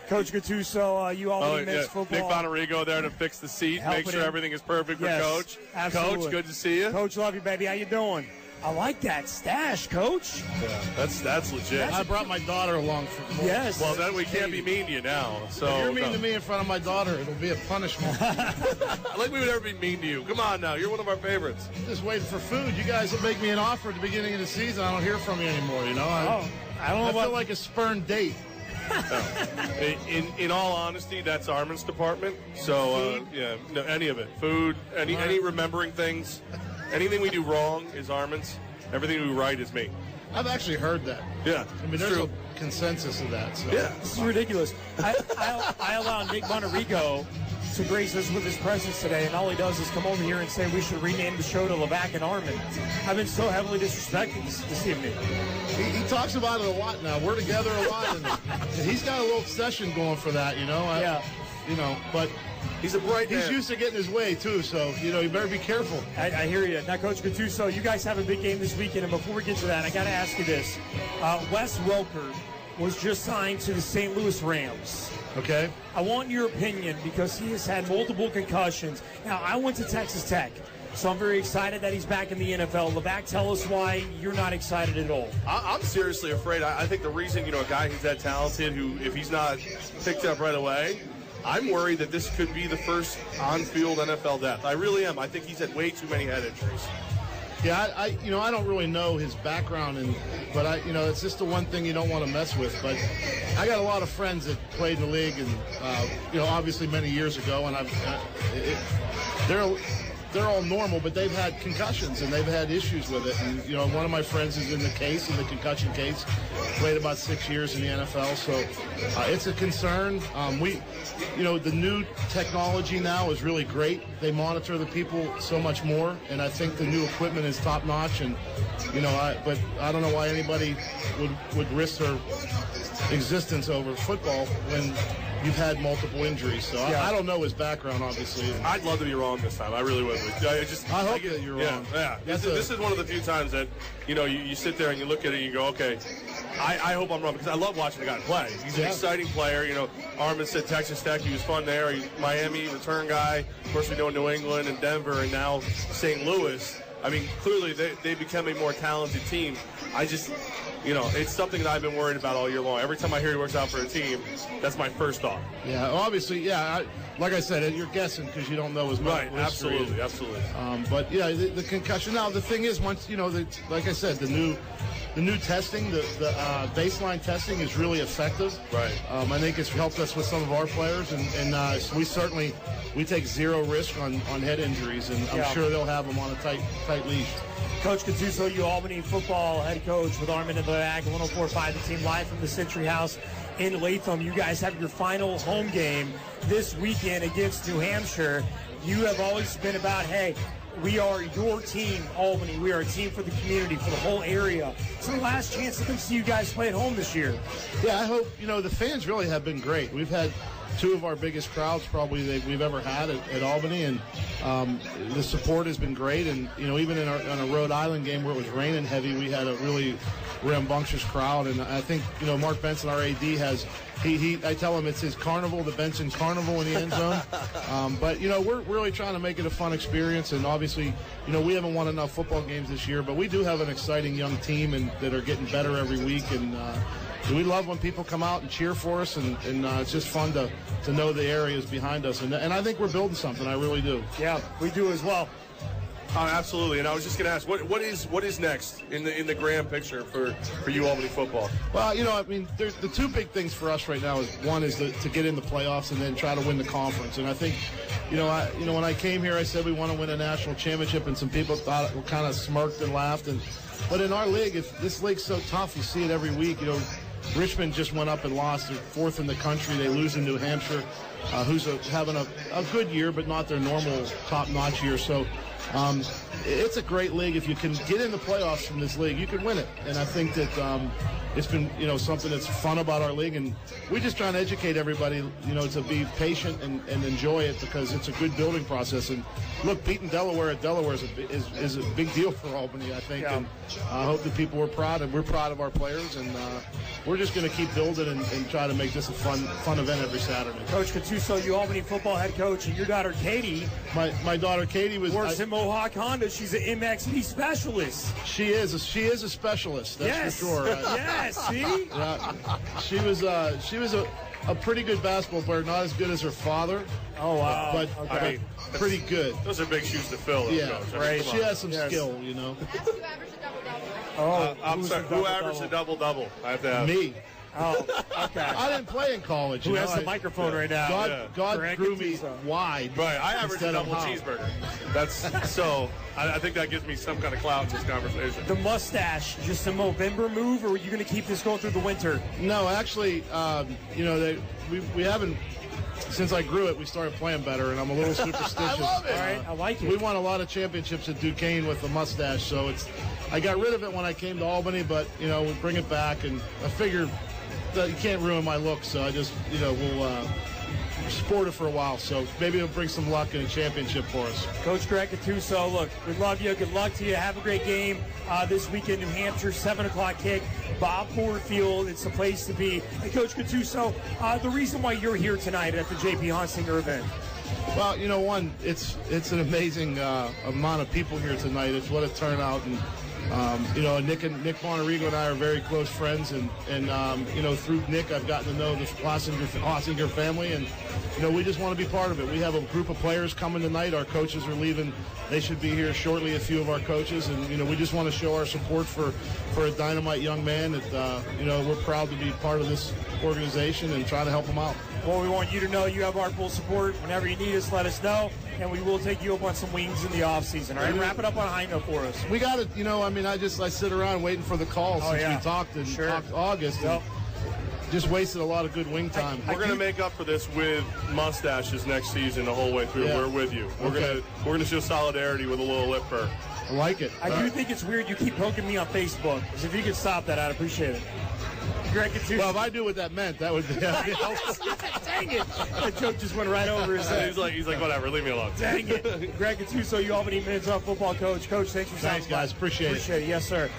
Coach Gattuso, UAlbany men's football. Nick Bonarigo there to fix the seat, make sure everything is perfect for Coach. Absolutely. Coach, good to see you. Coach, love you, baby. How you doing? I like that stash, Coach. Yeah, that's legit. I brought my daughter along for more. Yes. Well, then we can't be mean to you now. So if you're mean to me in front of my daughter, it'll be a punishment. Like we would ever be mean to you. Come on now, you're one of our favorites. Just waiting for food. You guys will make me an offer at the beginning of the season. I don't hear from you anymore. You know. I don't know. I feel like a spurned date. In all honesty, that's Armin's department. So any of it, food, any remembering things, anything we do wrong is Armin's. Everything we do right is me. I've actually heard that. Yeah, I mean, there's a consensus of that. So. Yeah, this is ridiculous. I allow Nick Bonarigo to grace us with his presence today, and all he does is come over here and say we should rename the show to Levack and Armin. I've been so heavily disrespected this evening. He talks about it a lot now. We're together a lot, and he's got a little obsession going for that, you know. But he's a bright man. He's used to getting his way too, so you better be careful. I hear you. Now, Coach Gattuso, you guys have a big game this weekend, and before we get to that, I got to ask you this: Wes Welker was just signed to the St. Louis Rams. Okay. I want your opinion because he has had multiple concussions. Now, I went to Texas Tech, so I'm very excited that he's back in the NFL. Levack, tell us why you're not excited at all. I'm seriously afraid. I think the reason, a guy who's that talented, who if he's not picked up right away, I'm worried that this could be the first on-field NFL death. I really am. I think he's had way too many head injuries. Yeah, I don't really know his background, but it's just the one thing you don't want to mess with. But I got a lot of friends that played in the league, and obviously many years ago, and they're all normal, but they've had concussions and they've had issues with it. And one of my friends is in the concussion case, played about 6 years in the NFL, so it's a concern. The new technology now is really great. They monitor the people so much more, and I think the new equipment is top notch. And but I don't know why anybody would risk their existence over football when you've had multiple injuries. So I don't know his background, obviously. I'd love to be wrong this time. I really would. I hope that you're wrong. Yeah. This is one of the few times that you sit there and you look at it and you go, okay, I hope I'm wrong, because I love watching the guy play. He's an exciting player. Armin said Texas Tech, he was fun there. He's Miami, return guy. Of course, we know New England and Denver and now St. Louis. I mean, clearly they become a more talented team. I just, it's something that I've been worried about all year long. Every time I hear he works out for a team, that's my first thought. Yeah, obviously, like I said, you're guessing because you don't know as much. Right, absolutely. But the concussion. Now the thing is, once like I said, the new testing, the baseline testing is really effective. Right. I think it's helped us with some of our players, and so we take zero risk on head injuries, and I'm sure they'll have them on a tight leash. Coach Gattuso, UAlbany football head coach with Armin and Levack, 104.5 The Team, live from the Century House in Latham. You guys have your final home game this weekend against New Hampshire. You have always been about, hey, we are your team, Albany. We are a team for the community, for the whole area. It's the last chance to come see you guys play at home this year. Yeah, I hope. The fans really have been great. We've had two of our biggest crowds probably we've ever had at Albany, and the support has been great. And even in a Rhode Island game where it was raining heavy, we had a really rambunctious crowd. And I think Mark Benson, our AD, has I tell him it's his carnival, the Benson Carnival in the end zone. But we're really trying to make it a fun experience. And obviously, we haven't won enough football games this year, but we do have an exciting young team and that are getting better every week. And we love when people come out and cheer for us, and it's just fun to know the area is behind us. And I think we're building something. I really do. Yeah, we do as well. Absolutely. And I was just going to ask, what is next in the grand picture for UAlbany football? Well, the two big things for us right now is one is to get in the playoffs and then try to win the conference. And I think, when I came here, I said we want to win a national championship, and some people thought it kind of smirked and laughed. But in our league, if this league's so tough, you see it every week. Richmond just went up and lost. They're fourth in the country. They lose in New Hampshire, who's having a good year, but not their normal top-notch year. So it's a great league. If you can get in the playoffs from this league, you can win it. And I think that it's been, something that's fun about our league, and we just try to educate everybody, to be patient and enjoy it, because it's a good building process. And look, beating Delaware at Delaware is a big deal for Albany, I think, and I hope that people were proud, and we're proud of our players, and we're just going to keep building and try to make this a fun event every Saturday. Coach Gattuso, UAlbany football head coach, and your daughter Katie. My daughter Katie works at Mohawk Honda. She's an MXP specialist. She is a specialist. That's for sure. Yes. See. She was a pretty good basketball player, not as good as her father. Oh wow! But okay. Pretty good. Those are big shoes to fill. Yeah, Coach. right. She has some skill, I'm sorry. Who averaged a double-double? I have to ask. Me. Oh, okay. I didn't play in college. Who has the microphone right now? God grew me wide. Right, I averaged a double cheeseburger. That's so. I think that gives me some kind of clout in this conversation. The mustache, just a Movember move, or are you going to keep this going through the winter? No, actually, we haven't. Since I grew it, we started playing better, and I'm a little superstitious. I love it. All right, I like it. We won a lot of championships at Duquesne with the mustache, so I got rid of it when I came to Albany, but we bring it back, and I figured that you can't ruin my look, so I just we'll sport it for a while. So maybe it'll bring some luck in a championship for us. Coach Greg Gattuso, look, we love you. Good luck to you. Have a great game this weekend, New Hampshire, 7 o'clock kick. Bob Ford Field, it's the place to be. And Coach Gattuso, the reason why you're here tonight at the J.P. Hunsinger event. Well, one, it's an amazing amount of people here tonight. It's what a turnout, and Nick Bonarigo and I are very close friends, and through Nick I've gotten to know the Hunsinger family, and we just want to be part of it. We have a group of players coming tonight. Our coaches are leaving. They should be here shortly, a few of our coaches, and we just want to show our support for a dynamite young man that we're proud to be part of this organization and try to help him out. Well, we want you to know you have our full support. Whenever you need us, let us know, and we will take you up on some wings in the off season. All right, wrap it up on a high note for us. We got it. I sit around waiting for the call since we talked in August. Yep. Just wasted a lot of good wing time. We're going to make up for this with mustaches next season the whole way through. Yeah. We're with you. We're gonna show solidarity with a little lip fur. I like it. I do think it's weird you keep poking me on Facebook. Because if you could stop that, I'd appreciate it. Greg Gattuso. Well, if I knew what that meant, that would be helpful. Dang it! That joke just went right over his head. He's like, whatever, leave me alone. Dang it! Greg Gattuso, UAlbany men's football coach. Coach, thanks for stopping by. Thanks, guys. Appreciate it. Yes, sir.